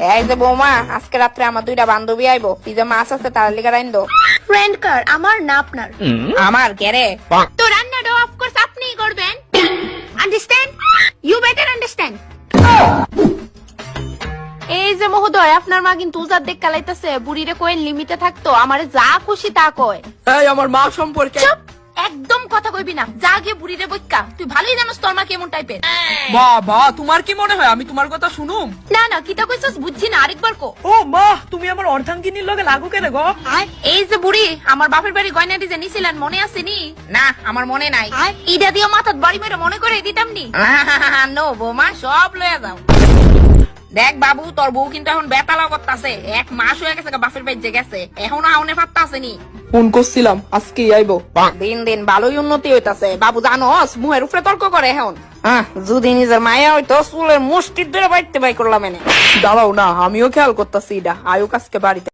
এই যে বৌমা, আজকে রাত্রে আমার দুইটা বান্ধবী আইবো, পিজা মাছ আছে তার লিগা রাইন্দো। ফ্রেন্ড কার, আমার না আপনার? আমার কেরে? তো রান্নাটা অফ কোর্স আপনিই করবেন। আন্ডারস্ট্যান্ড? You better understand. এই যে মহোদয়, আপনার মা কিন্তু উজার দেখ কালাইতেছে। বুড়িরে কই লিমিটে থাকতো, আমারে যা খুশি তা কয়। এই আমার মা সম্পর্কে চুপ, একদম কথা কইবি না। যা গিয়ে বুড়িরে বইক্কা। তুই ভালোই জানোস তোর মা কেমন টাইপের। বাবা, তোমার কি মনে হয় আমি তোমার কথা শুনুম? না না, কিতা কইছস বুঝছি না, আরেকবার কো। ও মা, তুমি আমার অর্ধাঙ্গিনীর লগে লাগু কেনে গো? এই যে বুড়ি, আমার বাপের বাড়ি গয়না দিয়ে নিছিলেন, মনে আছে নি? না, আমার মনে নাই। ইডা দিয়ে মাথাত বাড়ি মেরে মনে করে দিতাম নি। নো বৌমা, সব লয়ে যাও। দেখ বাবু, তোর বউ কিন্তু এখন বেতালা করতেছে। 1 মাস হয়ে গেছে বাপের বাড়িতে গেছে, এখনো আউনে ফাটতা আসেনি। ফোন করছিলাম, আজকে আইবো। দিন দিন ভালোই উন্নতি হইতাছে বাবু, জানোস মুহের উপরে তর্ক করে এখন। যদি নিজের মায়া হইতো চুলের মুষ্টির ধরে বাইতে বাই করলাম এনে। দাঁড়াও না, আমিও খেয়াল করতেছি। এটা আয়ুক আজকে বাড়িতে।